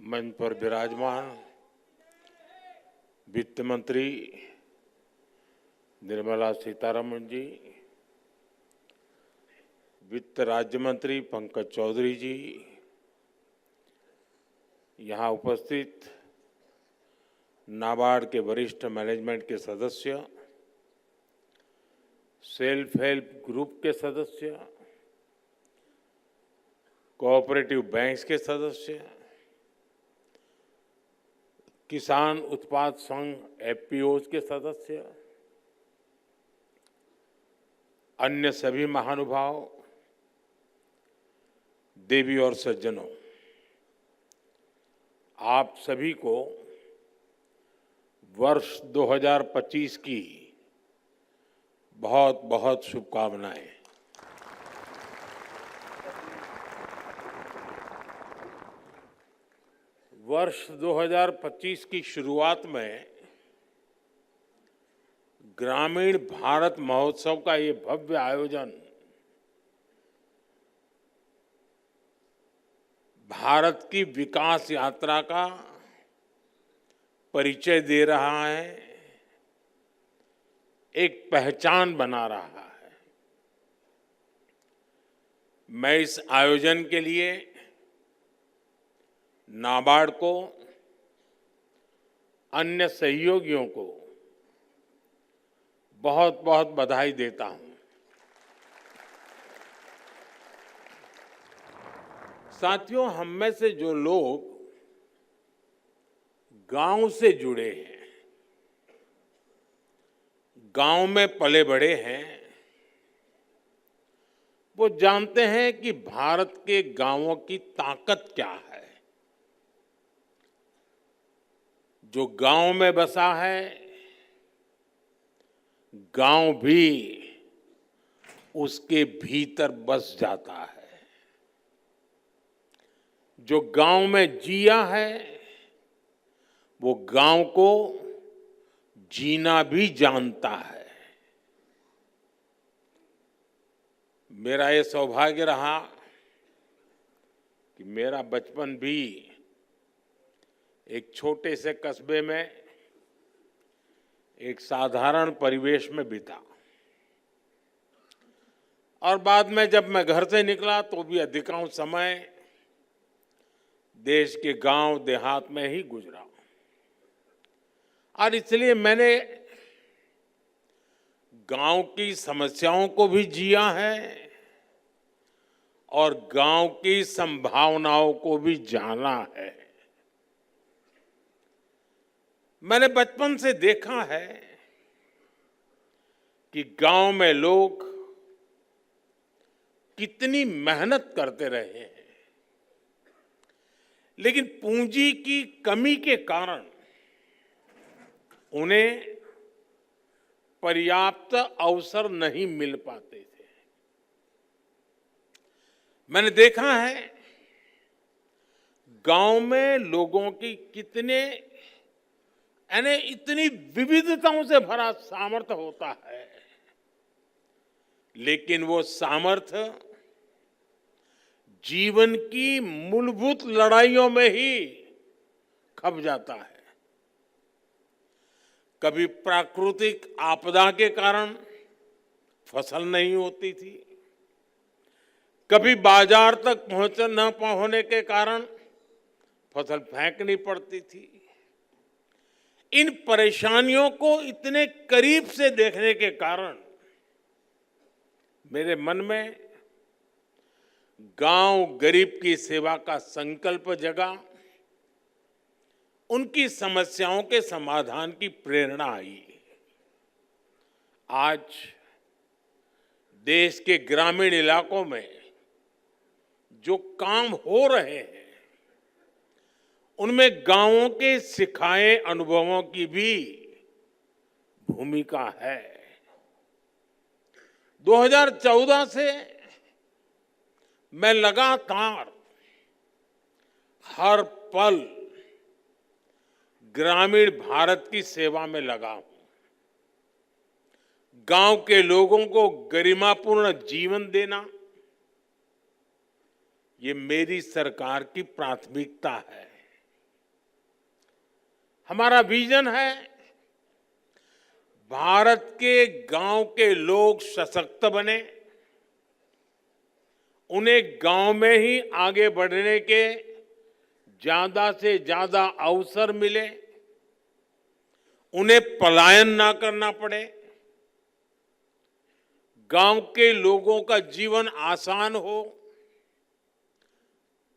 मंच पर विराजमान वित्त मंत्री निर्मला सीतारमण जी, वित्त राज्य मंत्री पंकज चौधरी जी, यहाँ उपस्थित नाबार्ड के वरिष्ठ मैनेजमेंट के सदस्य, सेल्फ हेल्प ग्रुप के सदस्य, कोऑपरेटिव बैंक्स के सदस्य, किसान उत्पाद संघ एफपीओज के सदस्य, अन्य सभी महानुभाव, देवी और सज्जनों, आप सभी को वर्ष 2025 की बहुत बहुत शुभकामनाएं। वर्ष 2025 की शुरुआत में ग्रामीण भारत महोत्सव का ये भव्य आयोजन भारत की विकास यात्रा का परिचय दे रहा है, एक पहचान बना रहा है। मैं इस आयोजन के लिए नाबार्ड को, अन्य सहयोगियों को बहुत बहुत बधाई देता हूं। साथियों, हम में से जो लोग गांव से जुड़े हैं, गांव में पले बढ़े हैं, वो जानते हैं कि भारत के गांवों की ताकत क्या है। जो गांव में बसा है, गांव भी उसके भीतर बस जाता है। जो गांव में जिया है, वो गांव को जीना भी जानता है। मेरा ये सौभाग्य रहा कि मेरा बचपन भी एक छोटे से कस्बे में एक साधारण परिवेश में बीता, और बाद में जब मैं घर से निकला तो भी अधिकांश समय देश के गांव देहात में ही गुजरा। और इसलिए मैंने गांव की समस्याओं को भी जिया है और गांव की संभावनाओं को भी जाना है। मैंने बचपन से देखा है कि गांव में लोग कितनी मेहनत करते रहे हैं, लेकिन पूंजी की कमी के कारण उन्हें पर्याप्त अवसर नहीं मिल पाते थे। मैंने देखा है गांव में लोगों की इतनी विविधताओं से भरा सामर्थ्य होता है, लेकिन वो सामर्थ्य जीवन की मूलभूत लड़ाइयों में ही खप जाता है। कभी प्राकृतिक आपदा के कारण फसल नहीं होती थी, कभी बाजार तक न होने के कारण फसल फेंकनी पड़ती थी। इन परेशानियों को इतने करीब से देखने के कारण मेरे मन में गांव गरीब की सेवा का संकल्प जगा, उनकी समस्याओं के समाधान की प्रेरणा आई। आज देश के ग्रामीण इलाकों में जो काम हो रहे हैं, उनमें गांवों के सिखाए अनुभवों की भी भूमिका है। 2014 से मैं लगातार हर पल ग्रामीण भारत की सेवा में लगा हूं। गांव के लोगों को गरिमापूर्ण जीवन देना, ये मेरी सरकार की प्राथमिकता है। हमारा विजन है भारत के गांव के लोग सशक्त बने, उन्हें गांव में ही आगे बढ़ने के ज्यादा से ज्यादा अवसर मिले, उन्हें पलायन ना करना पड़े, गांव के लोगों का जीवन आसान हो।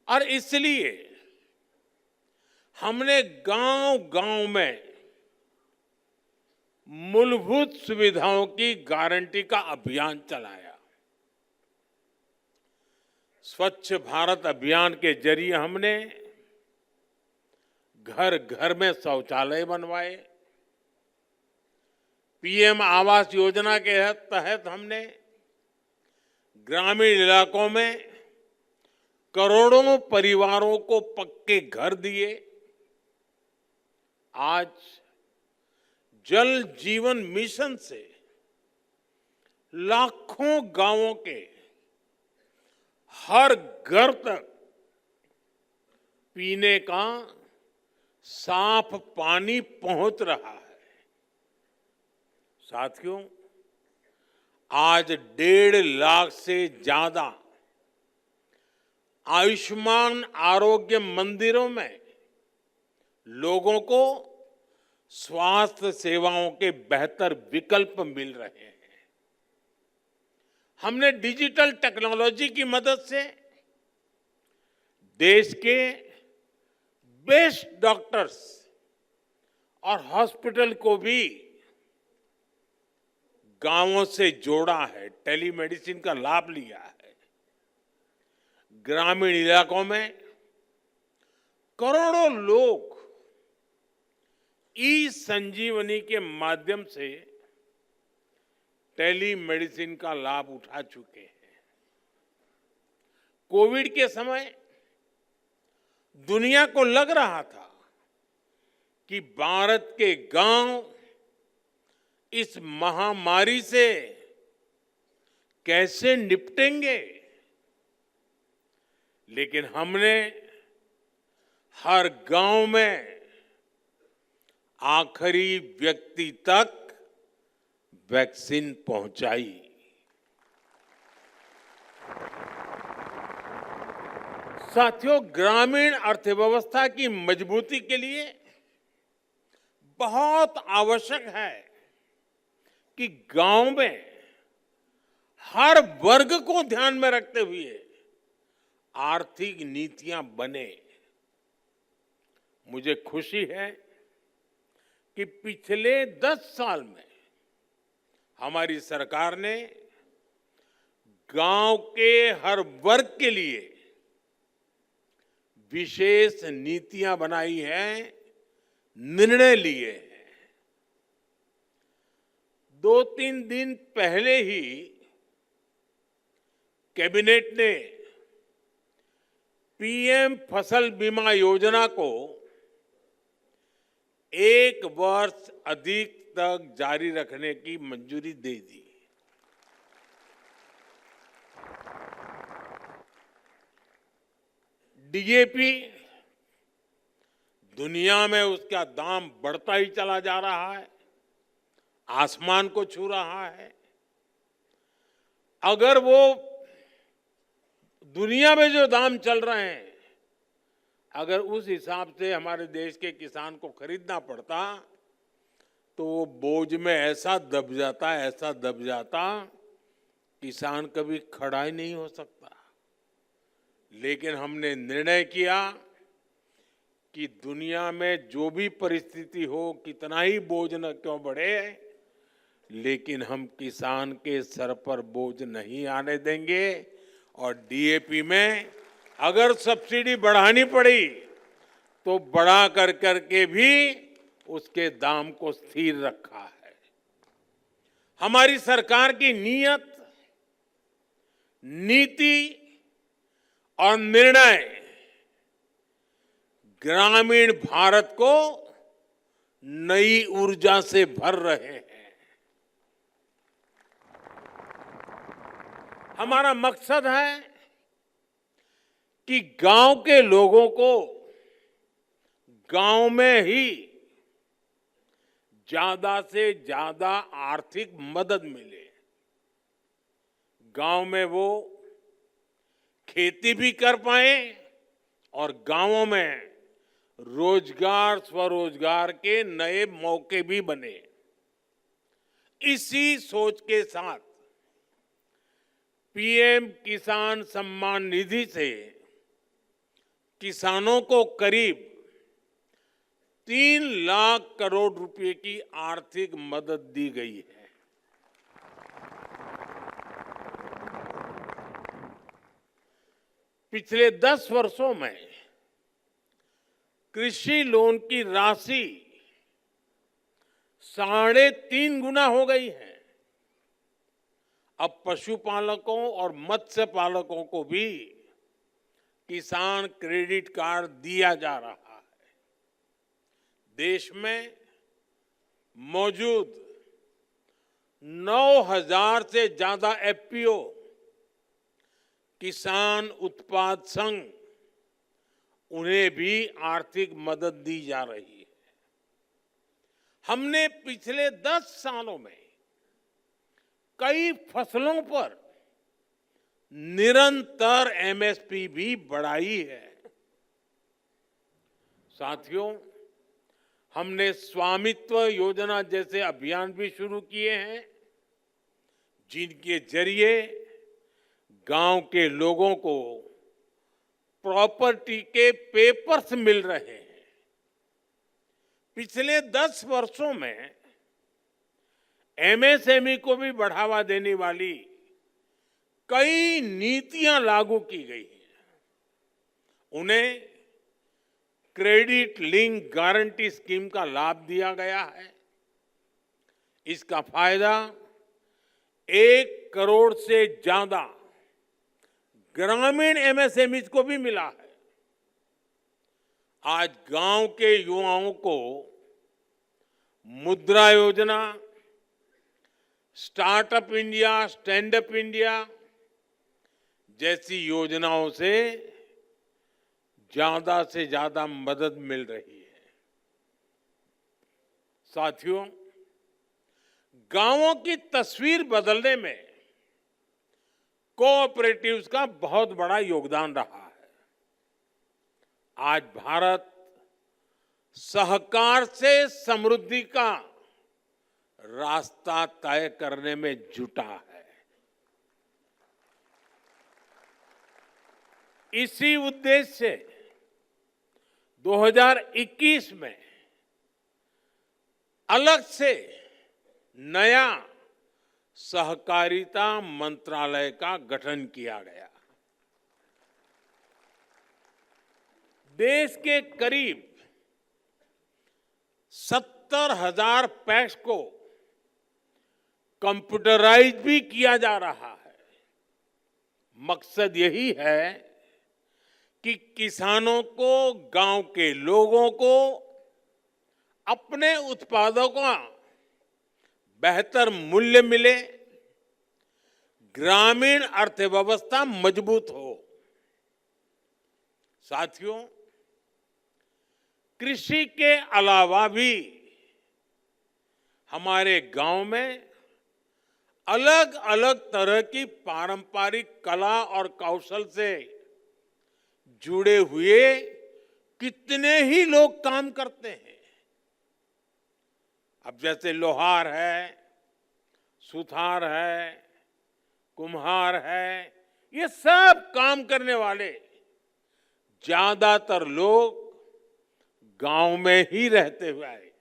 और इसलिए हमने गांव-गांव में मूलभूत सुविधाओं की गारंटी का अभियान चलाया। स्वच्छ भारत अभियान के जरिए हमने घर घर में शौचालय बनवाए। पीएम आवास योजना के तहत हमने ग्रामीण इलाकों में करोड़ों परिवारों को पक्के घर दिए। आज जल जीवन मिशन से लाखों गांवों के हर घर तक पीने का साफ पानी पहुंच रहा है। साथियों, आज 1.5 लाख से ज्यादा आयुष्मान आरोग्य मंदिरों में लोगों को स्वास्थ्य सेवाओं के बेहतर विकल्प मिल रहे हैं। हमने डिजिटल टेक्नोलॉजी की मदद से देश के बेस्ट डॉक्टर्स और हॉस्पिटल को भी गांवों से जोड़ा है, टेलीमेडिसिन का लाभ लिया है। ग्रामीण इलाकों में करोड़ों लोग ई संजीवनी के माध्यम से टेलीमेडिसिन का लाभ उठा चुके हैं। कोविड के समय दुनिया को लग रहा था कि भारत के गांव इस महामारी से कैसे निपटेंगे, लेकिन हमने हर गांव में आखिरी व्यक्ति तक वैक्सीन पहुंचाई। साथियों, ग्रामीण अर्थव्यवस्था की मजबूती के लिए बहुत आवश्यक है कि गांव में हर वर्ग को ध्यान में रखते हुए आर्थिक नीतियां बने। मुझे खुशी है कि पिछले 10 साल में हमारी सरकार ने गांव के हर वर्ग के लिए विशेष नीतियां बनाई हैं, निर्णय लिए हैं। 2-3 दिन पहले ही कैबिनेट ने पीएम फसल बीमा योजना को 1 वर्ष अधिक तक जारी रखने की मंजूरी दे दी। डीएपी दुनिया में उसका दाम बढ़ता ही चला जा रहा है, आसमान को छू रहा है। अगर वो दुनिया में जो दाम चल रहे हैं, अगर उस हिसाब से हमारे देश के किसान को खरीदना पड़ता तो वो बोझ में ऐसा दब जाता किसान कभी खड़ा ही नहीं हो सकता। लेकिन हमने निर्णय किया कि दुनिया में जो भी परिस्थिति हो, कितना ही बोझ न क्यों बढ़े, लेकिन हम किसान के सर पर बोझ नहीं आने देंगे। और डीएपी में अगर सब्सिडी बढ़ानी पड़ी तो बढ़ा करके भी उसके दाम को स्थिर रखा है। हमारी सरकार की नीयत, नीति और निर्णय ग्रामीण भारत को नई ऊर्जा से भर रहे हैं। हमारा मकसद है कि गांव के लोगों को गांव में ही ज्यादा से ज्यादा आर्थिक मदद मिले। गांव में वो खेती भी कर पाए और गांवों में रोजगार स्वरोजगार के नए मौके भी बने। इसी सोच के साथ पीएम किसान सम्मान निधि से किसानों को करीब 3 लाख करोड़ रुपए की आर्थिक मदद दी गई है। पिछले 10 वर्षों में कृषि लोन की राशि 3.5 गुना हो गई है। अब पशुपालकों और मत्स्य पालकों को भी किसान क्रेडिट कार्ड दिया जा रहा है। देश में मौजूद 9,000 से ज्यादा एफपीओ किसान उत्पाद संघ, उन्हें भी आर्थिक मदद दी जा रही है। हमने पिछले 10 सालों में कई फसलों पर निरंतर एमएसपी भी बढ़ाई है। साथियों, हमने स्वामित्व योजना जैसे अभियान भी शुरू किए हैं, जिनके जरिए गांव के लोगों को प्रॉपर्टी के पेपर्स मिल रहे हैं। पिछले 10 वर्षों में एमएसएमई को भी बढ़ावा देने वाली कई नीतियां लागू की गई हैं। उन्हें क्रेडिट लिंक गारंटी स्कीम का लाभ दिया गया है। इसका फायदा 1 करोड़ से ज्यादा ग्रामीण एमएसएमई को भी मिला है। आज गांव के युवाओं को मुद्रा योजना, startup India, stand up India जैसी योजनाओं से ज्यादा मदद मिल रही है। साथियों, गांवों की तस्वीर बदलने में कोऑपरेटिव्स का बहुत बड़ा योगदान रहा है। आज भारत सहकार से समृद्धि का रास्ता तय करने में जुटा है। इसी उद्देश्य से 2021 में अलग से नया सहकारिता मंत्रालय का गठन किया गया। देश के करीब 70,000 पैक्स को कंप्यूटराइज भी किया जा रहा है। मकसद यही है कि किसानों को, गांव के लोगों को अपने उत्पादों का बेहतर मूल्य मिले, ग्रामीण अर्थव्यवस्था मजबूत हो। साथियों, कृषि के अलावा भी हमारे गांव में अलग अलग तरह की पारंपरिक कला और कौशल से जुड़े हुए कितने ही लोग काम करते हैं। अब जैसे लोहार है, सुथार है, कुम्हार है, ये सब काम करने वाले ज्यादातर लोग गांव में ही रहते हुए आए।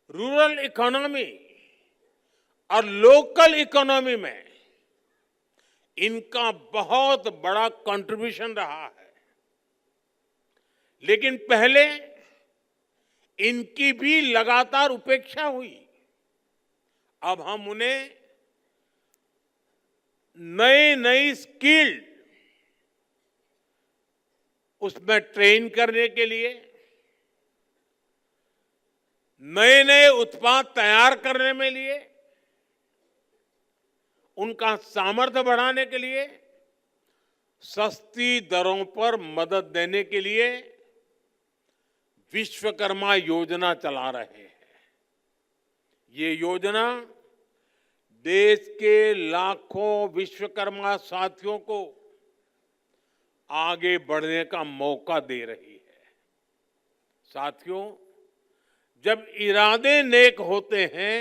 रूरल इकोनॉमी और लोकल इकोनॉमी में इनका बहुत बड़ा कंट्रीब्यूशन रहा है। लेकिन पहले इनकी भी लगातार उपेक्षा हुई। अब हम उन्हें नई स्किल उसमें ट्रेन करने के लिए, नए उत्पाद तैयार करने में लिए, उनका सामर्थ्य बढ़ाने के लिए, सस्ती दरों पर मदद देने के लिए विश्वकर्मा योजना चला रहे हैं। ये योजना देश के लाखों विश्वकर्मा साथियों को आगे बढ़ने का मौका दे रही है। साथियों, जब इरादे नेक होते हैं,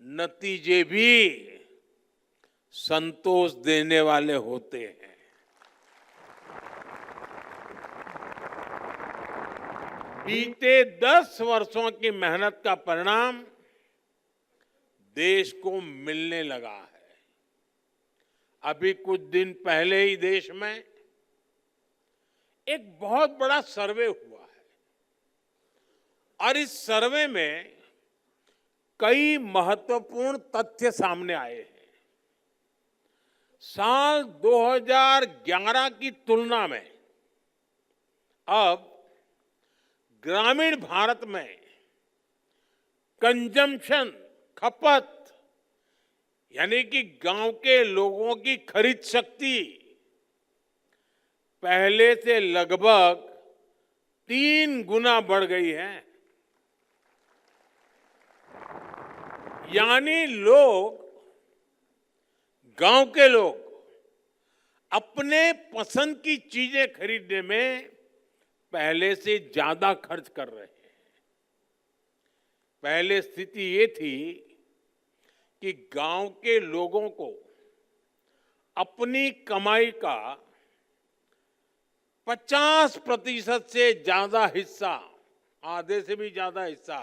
नतीजे भी संतोष देने वाले होते हैं। बीते 10 वर्षों की मेहनत का परिणाम देश को मिलने लगा है। अभी कुछ दिन पहले ही देश में एक बहुत बड़ा सर्वे हुआ है और इस सर्वे में कई महत्वपूर्ण तथ्य सामने आए हैं। साल 2011 की तुलना में अब ग्रामीण भारत में कंजम्पशन, खपत, यानी कि गांव के लोगों की खरीद शक्ति पहले से लगभग 3 गुना बढ़ गई है। यानी गांव के लोग अपने पसंद की चीजें खरीदने में पहले से ज्यादा खर्च कर रहे हैं। पहले स्थिति ये थी कि गांव के लोगों को अपनी कमाई का 50% से ज्यादा हिस्सा, आधे से भी ज्यादा हिस्सा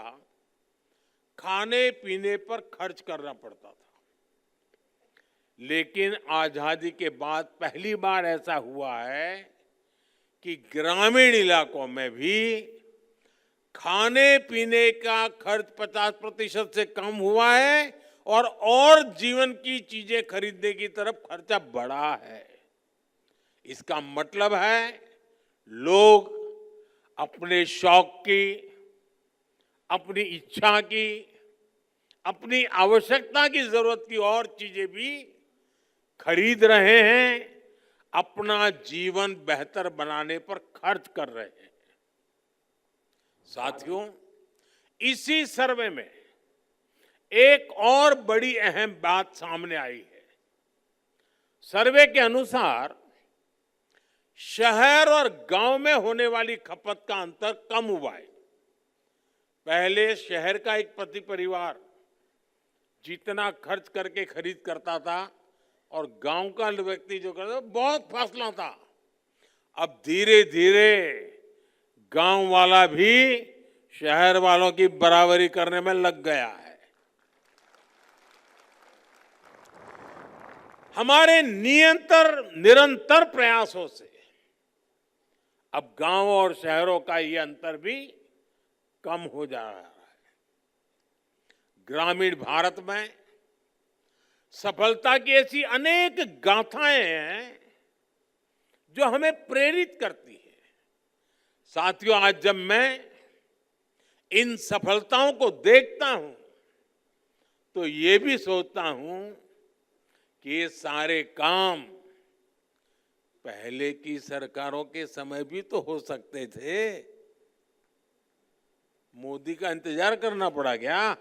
खाने पीने पर खर्च करना पड़ता था। लेकिन आजादी के बाद पहली बार ऐसा हुआ है कि ग्रामीण इलाकों में भी खाने पीने का खर्च 50% से कम हुआ है और जीवन की चीजें खरीदने की तरफ खर्चा बढ़ा है। इसका मतलब है लोग अपने शौक की, अपनी इच्छा की, अपनी आवश्यकता की जरूरत की और चीजें भी खरीद रहे हैं, अपना जीवन बेहतर बनाने पर खर्च कर रहे हैं। साथियों, इसी सर्वे में एक और बड़ी अहम बात सामने आई है। सर्वे के अनुसार शहर और गांव में होने वाली खपत का अंतर कम हुआ है। पहले शहर का एक प्रति परिवार जितना खर्च करके खरीद करता था और गांव का व्यक्ति जो करता था, बहुत फासला था। अब धीरे धीरे गांव वाला भी शहर वालों की बराबरी करने में लग गया है। हमारे निरंतर प्रयासों से अब गांव और शहरों का ये अंतर भी कम हो जा रहा है। ग्रामीण भारत में सफलता की ऐसी अनेक गाथाएं हैं जो हमें प्रेरित करती है। साथियों, आज जब मैं इन सफलताओं को देखता हूं तो ये भी सोचता हूं कि ये सारे काम पहले की सरकारों के समय भी तो हो सकते थे। मोदी का इंतजार करना पड़ा क्या?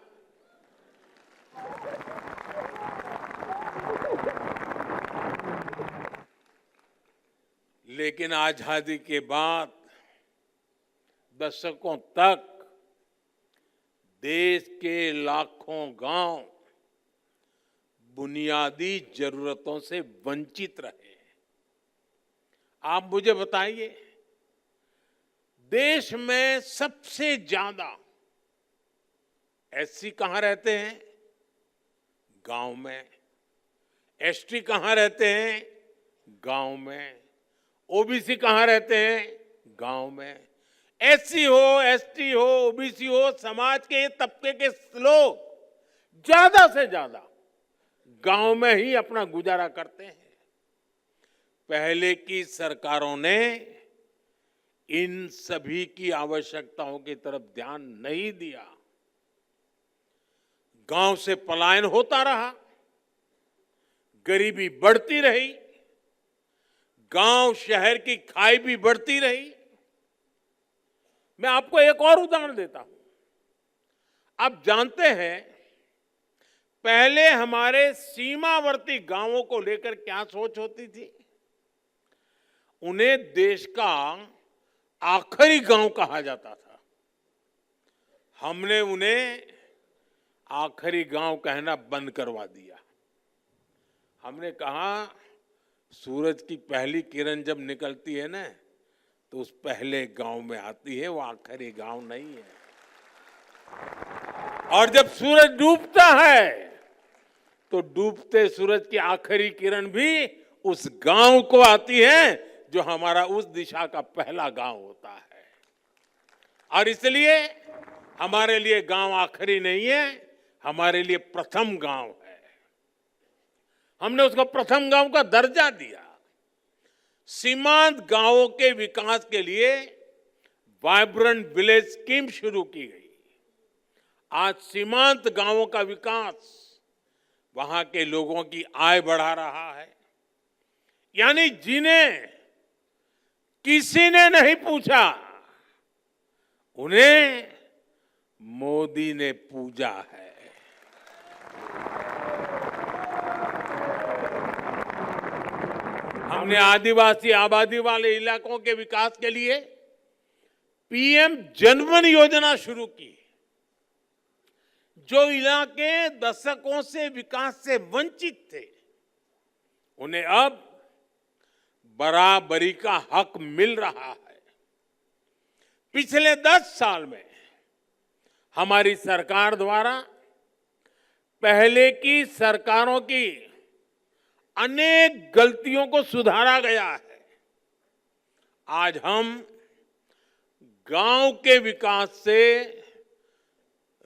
लेकिन आजादी के बाद दशकों तक देश के लाखों गांव बुनियादी जरूरतों से वंचित रहे। आप मुझे बताइए, देश में सबसे ज्यादा एससी कहां रहते हैं? गांव में। एसटी कहां रहते हैं? गांव में। ओबीसी कहां रहते हैं? गांव में। एससी हो, एसटी हो, ओबीसी हो, समाज के तबके के लोग ज्यादा से ज्यादा गांव में ही अपना गुजारा करते हैं। पहले की सरकारों ने इन सभी की आवश्यकताओं की तरफ ध्यान नहीं दिया। गांव से पलायन होता रहा, गरीबी बढ़ती रही, गांव शहर की खाई भी बढ़ती रही। मैं आपको एक और उदाहरण देता हूं। आप जानते हैं पहले हमारे सीमावर्ती गांवों को लेकर क्या सोच होती थी? उन्हें देश का आखिरी गांव कहा जाता था। हमने उन्हें आखिरी गांव कहना बंद करवा दिया। हमने कहा सूरज की पहली किरण जब निकलती है ना, तो उस पहले गांव में आती है, वो आखिरी गांव नहीं है। और जब सूरज डूबता है तो डूबते सूरज की आखिरी किरण भी उस गांव को आती है जो हमारा उस दिशा का पहला गांव होता है। और इसलिए हमारे लिए गांव आखिरी नहीं है, हमारे लिए प्रथम गांव है। हमने उसको प्रथम गांव का दर्जा दिया। सीमांत गांवों के विकास के लिए वाइब्रेंट विलेज स्कीम शुरू की गई। आज सीमांत गांवों का विकास वहां के लोगों की आय बढ़ा रहा है। यानी जिन्हें किसी ने नहीं पूछा, उन्हें मोदी ने पूजा है। हमने आदिवासी आबादी वाले इलाकों के विकास के लिए पीएम जनधन योजना शुरू की। जो इलाके दशकों से विकास से वंचित थे, उन्हें अब बराबरी का हक मिल रहा है। पिछले 10 साल में हमारी सरकार द्वारा पहले की सरकारों की अनेक गलतियों को सुधारा गया है। आज हम गांव के विकास से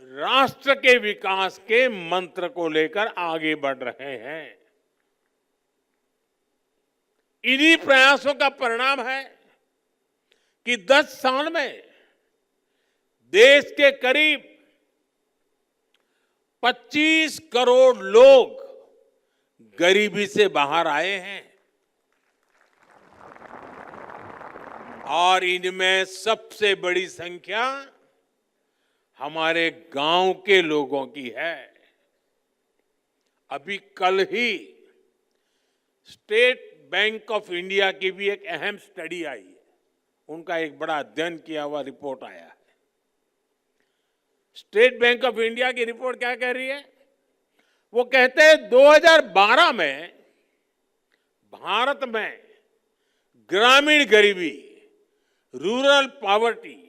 राष्ट्र के विकास के मंत्र को लेकर आगे बढ़ रहे हैं। इन्हीं प्रयासों का परिणाम है कि 10 साल में देश के करीब 25 करोड़ लोग गरीबी से बाहर आए हैं। और इनमें सबसे बड़ी संख्या हमारे गांव के लोगों की है। अभी कल ही स्टेट बैंक ऑफ इंडिया की भी एक अहम स्टडी आई है। उनका एक बड़ा अध्ययन किया हुआ रिपोर्ट आया है। स्टेट बैंक ऑफ इंडिया की रिपोर्ट क्या कह रही है? वो कहते हैं 2012 में भारत में ग्रामीण गरीबी, रूरल पॉवर्टी,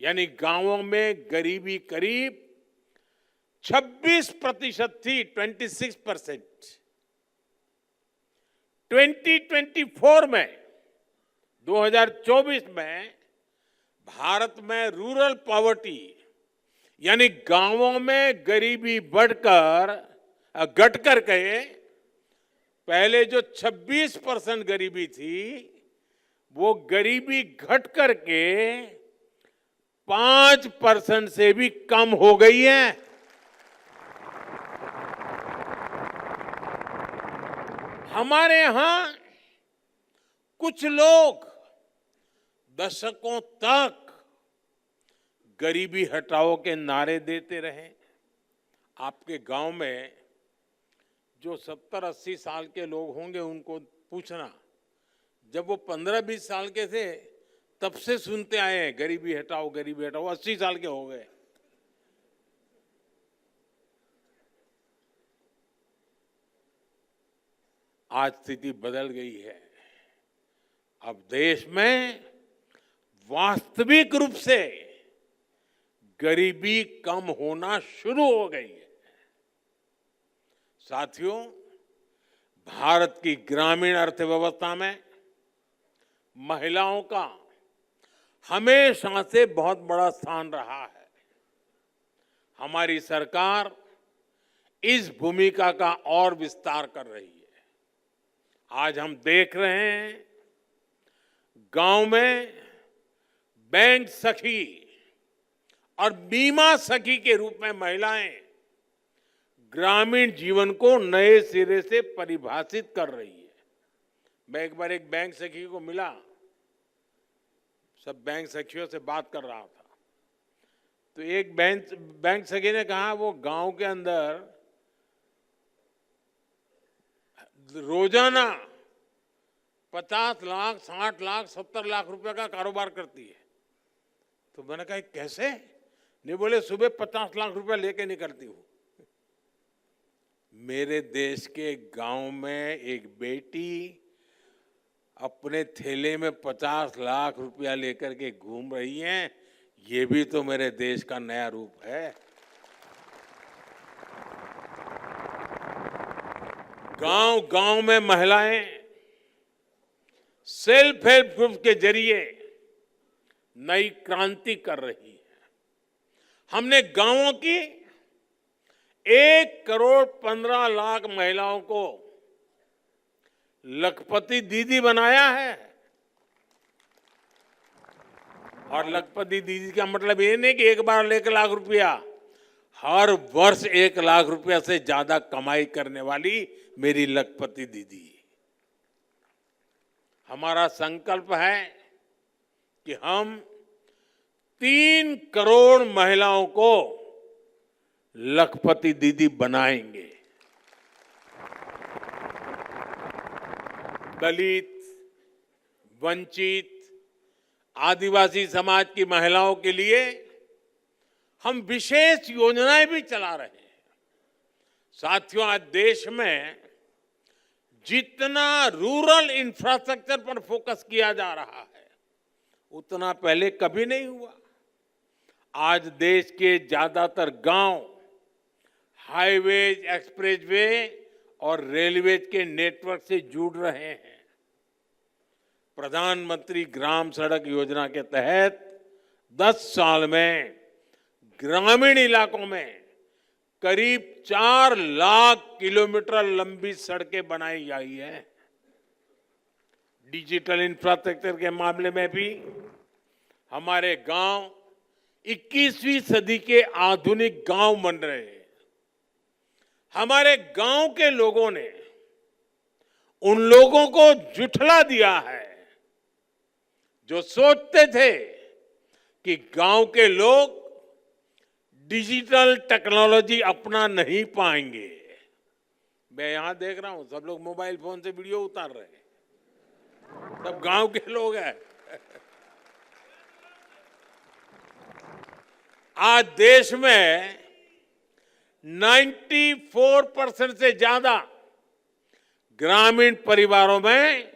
यानी गांवों में गरीबी करीब 26% थी, 26%। 2024 में 2024 में भारत में रूरल पॉवर्टी यानी गांवों में गरीबी घट कर के पहले जो 26% गरीबी थी, वो गरीबी घट करके 5% से भी कम हो गई है। हमारे यहां कुछ लोग दशकों तक गरीबी हटाओ के नारे देते रहे। आपके गांव में जो 70-80 साल के लोग होंगे, उनको पूछना, जब वो 15-20 साल के थे तब से सुनते आए हैं गरीबी हटाओ, गरीबी हटाओ। 80 साल के हो गए। आज स्थिति बदल गई है। अब देश में वास्तविक रूप से गरीबी कम होना शुरू हो गई है। साथियों, भारत की ग्रामीण अर्थव्यवस्था में महिलाओं का हमेशा से बहुत बड़ा स्थान रहा है। हमारी सरकार इस भूमिका का और विस्तार कर रही है। आज हम देख रहे हैं गांव में बैंक सखी और बीमा सखी के रूप में महिलाएं ग्रामीण जीवन को नए सिरे से परिभाषित कर रही है। मैं एक बार एक बैंक सखी को मिला, सब बैंक सखियों से बात कर रहा था, तो एक बैंक सखी ने कहा वो गांव के अंदर रोजाना 50 लाख, 60 लाख, 70 लाख रुपए का कारोबार करती है। तो मैंने कहा कैसे? नहीं, बोले सुबह 50 लाख रुपया लेके निकलती हूँ। मेरे देश के गांव में एक बेटी अपने थैले में 50 लाख रुपया लेकर के घूम रही हैं, ये भी तो मेरे देश का नया रूप है। गांव गांव में महिलाएं सेल्फ हेल्प ग्रुप के जरिए नई क्रांति कर रही है। हमने गांवों की 1,15,00,000 महिलाओं को लखपति दीदी बनाया है। और लखपति दीदी का मतलब ये नहीं कि एक बार 1 लाख रुपया, हर वर्ष 1 लाख रुपया से ज्यादा कमाई करने वाली मेरी लखपति दीदी। हमारा संकल्प है कि हम 3 करोड़ महिलाओं को लखपति दीदी बनाएंगे। दलित, वंचित, आदिवासी समाज की महिलाओं के लिए हम विशेष योजनाएं भी चला रहे हैं। साथियों, आज देश में जितना रूरल इंफ्रास्ट्रक्चर पर फोकस किया जा रहा है उतना पहले कभी नहीं हुआ। आज देश के ज्यादातर गांव हाईवेज, एक्सप्रेसवे और रेलवेज के नेटवर्क से जुड़ रहे हैं। प्रधानमंत्री ग्राम सड़क योजना के तहत 10 साल में ग्रामीण इलाकों में करीब 4 लाख किलोमीटर लंबी सड़कें बनाई गई है। डिजिटल इंफ्रास्ट्रक्चर के मामले में भी हमारे गांव 21वीं सदी के आधुनिक गांव बन रहे हैं। हमारे गांव के लोगों ने उन लोगों को झुठला दिया है जो सोचते थे कि गांव के लोग डिजिटल टेक्नोलॉजी अपना नहीं पाएंगे। मैं यहां देख रहा हूं सब लोग मोबाइल फोन से वीडियो उतार रहे हैं, सब गांव के लोग हैं। आज देश में 94% से ज्यादा ग्रामीण परिवारों में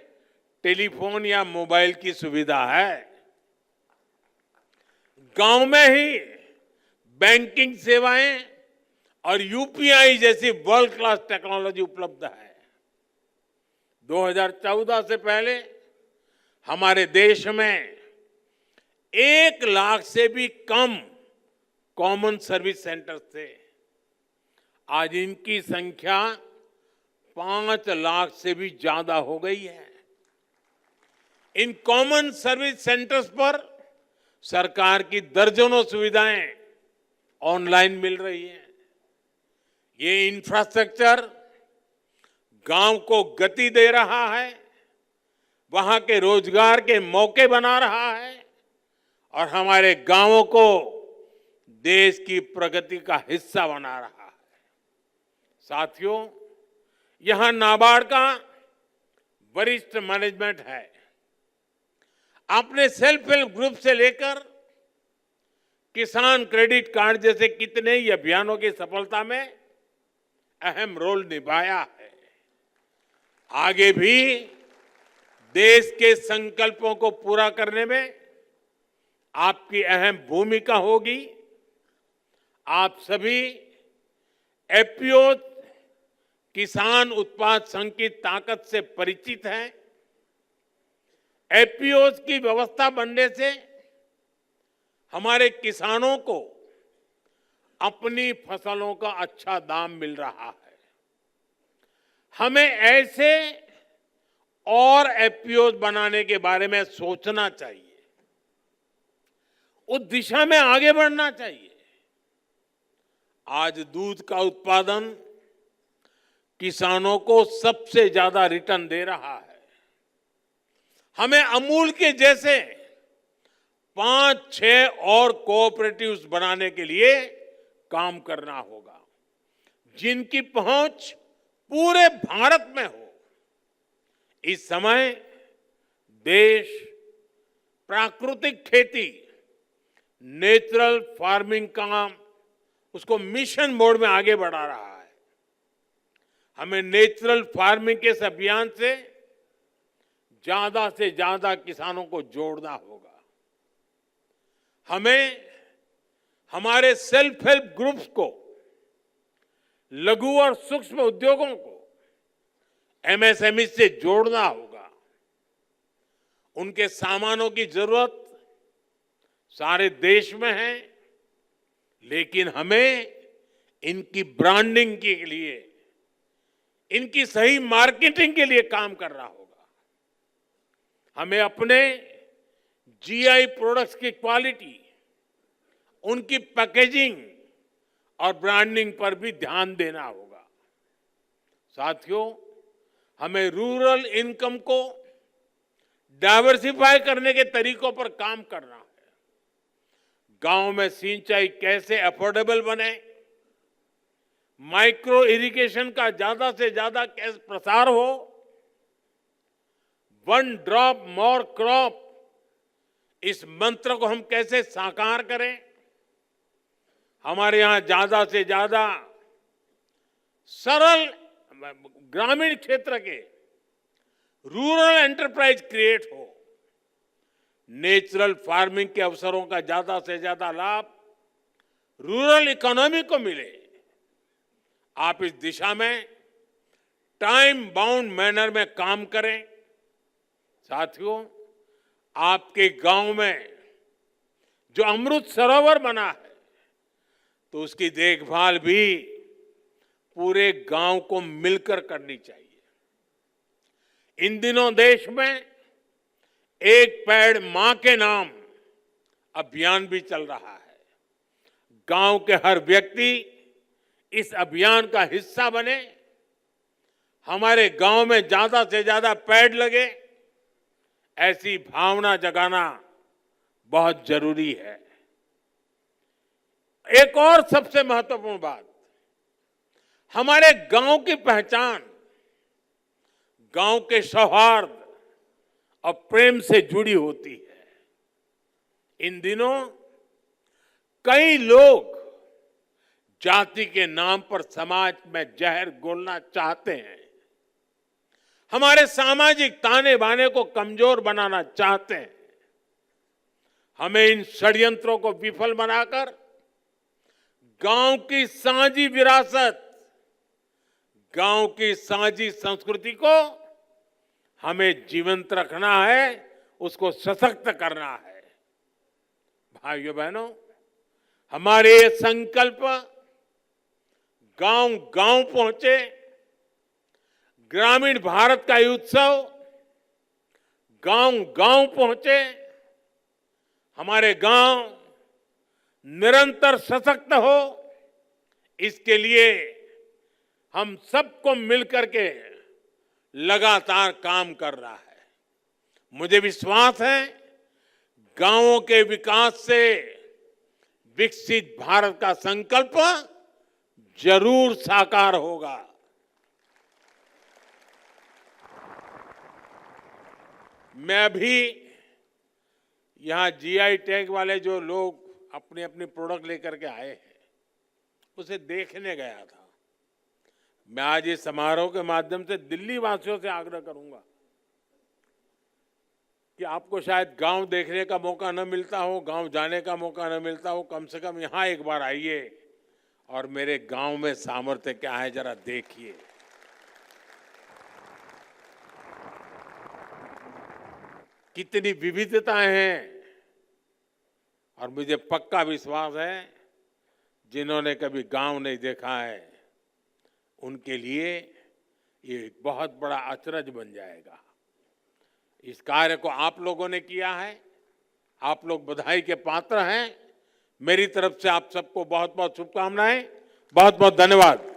टेलीफोन या मोबाइल की सुविधा है। गांव में ही बैंकिंग सेवाएं और यूपीआई जैसी वर्ल्ड क्लास टेक्नोलॉजी उपलब्ध है। 2014 से पहले हमारे देश में 1 लाख से भी कम कॉमन सर्विस सेंटर्स थे। आज इनकी संख्या 5 लाख से भी ज्यादा हो गई है। इन कॉमन सर्विस सेंटर्स पर सरकार की दर्जनों सुविधाएं ऑनलाइन मिल रही हैं। ये इंफ्रास्ट्रक्चर गांव को गति दे रहा है, वहां के रोजगार के मौके बना रहा है और हमारे गांवों को देश की प्रगति का हिस्सा बना रहा है। साथियों, यहां नाबार्ड का वरिष्ठ मैनेजमेंट है। आपने सेल्फ हेल्प ग्रुप से लेकर किसान क्रेडिट कार्ड जैसे कितने ही अभियानों की सफलता में अहम रोल निभाया है। आगे भी देश के संकल्पों को पूरा करने में आपकी अहम भूमिका होगी। आप सभी एफपीओ किसान उत्पाद संघ की ताकत से परिचित हैं। एफपीओ की व्यवस्था बनने से हमारे किसानों को अपनी फसलों का अच्छा दाम मिल रहा है। हमें ऐसे और एफपीओ बनाने के बारे में सोचना चाहिए, उस दिशा में आगे बढ़ना चाहिए। आज दूध का उत्पादन किसानों को सबसे ज्यादा रिटर्न दे रहा है। हमें अमूल के जैसे 5-6 और कोऑपरेटिव्स बनाने के लिए काम करना होगा, जिनकी पहुंच पूरे भारत में हो। इस समय देश प्राकृतिक खेती, नेचुरल फार्मिंग का उसको मिशन मोड में आगे बढ़ा रहा है। हमें नेचुरल फार्मिंग के इस अभियान से ज्यादा किसानों को जोड़ना होगा। हमें हमारे सेल्फ हेल्प ग्रुप्स को, लघु और सूक्ष्म उद्योगों को एमएसएमई से जोड़ना होगा। उनके सामानों की जरूरत सारे देश में है, लेकिन हमें इनकी ब्रांडिंग के लिए, इनकी सही मार्केटिंग के लिए काम करना होगा। हमें अपने जीआई प्रोडक्ट्स की क्वालिटी, उनकी पैकेजिंग और ब्रांडिंग पर भी ध्यान देना होगा। साथियों, हमें रूरल इनकम को डाइवर्सिफाई करने के तरीकों पर काम करना है। गांव में सिंचाई कैसे अफोर्डेबल बने, माइक्रो इरिगेशन का ज्यादा से ज्यादा कैसे प्रसार हो, वन ड्रॉप मोर क्रॉप, इस मंत्र को हम कैसे साकार करें। हमारे यहां ज्यादा से ज्यादा सरल ग्रामीण क्षेत्र के रूरल एंटरप्राइज क्रिएट हो, नेचुरल फार्मिंग के अवसरों का ज्यादा से ज्यादा लाभ रूरल इकोनॉमी को मिले। आप इस दिशा में टाइम बाउंड मैनर में काम करें। साथियों, आपके गांव में जो अमृत सरोवर बना है, तो उसकी देखभाल भी पूरे गांव को मिलकर करनी चाहिए। इन दिनों देश में एक पेड़ मां के नाम अभियान भी चल रहा है। गांव के हर व्यक्ति इस अभियान का हिस्सा बने, हमारे गांव में ज्यादा से ज्यादा पेड़ लगे, ऐसी भावना जगाना बहुत जरूरी है। एक और सबसे महत्वपूर्ण बात, हमारे गांव की पहचान गांव के सौहार्द और प्रेम से जुड़ी होती है। इन दिनों कई लोग जाति के नाम पर समाज में जहर घोलना चाहते हैं, हमारे सामाजिक ताने बाने को कमजोर बनाना चाहते हैं। हमें इन षड्यंत्रों को विफल बनाकर गांव की साझी विरासत, गांव की साझी संस्कृति को हमें जीवंत रखना है, उसको सशक्त करना है। भाइयों बहनों, हमारे ये संकल्प गांव गांव पहुंचे। ग्रामीण भारत का ये उत्सव गांव गांव पहुंचे। हमारे गांव निरंतर सशक्त हो, इसके लिए हम सबको मिलकर के लगातार काम कर रहा है। मुझे विश्वास है गांवों के विकास से विकसित भारत का संकल्प जरूर साकार होगा। मैं भी यहां जीआई टैग वाले जो लोग अपनी अपनी प्रोडक्ट लेकर के आए हैं, उसे देखने गया था। मैं आज इस समारोह के माध्यम से दिल्ली वासियों से आग्रह करूंगा कि आपको शायद गांव देखने का मौका न मिलता हो, गांव जाने का मौका न मिलता हो, कम से कम यहां एक बार आइए और मेरे गांव में सामर्थ्य क्या है जरा देखिए। कितनी विविधताएं हैं, और मुझे पक्का विश्वास है जिन्होंने कभी गांव नहीं देखा है, उनके लिए ये एक बहुत बड़ा अचरज बन जाएगा। इस कार्य को आप लोगों ने किया है, आप लोग बधाई के पात्र हैं। मेरी तरफ से आप सबको बहुत बहुत शुभकामनाएं, बहुत बहुत धन्यवाद।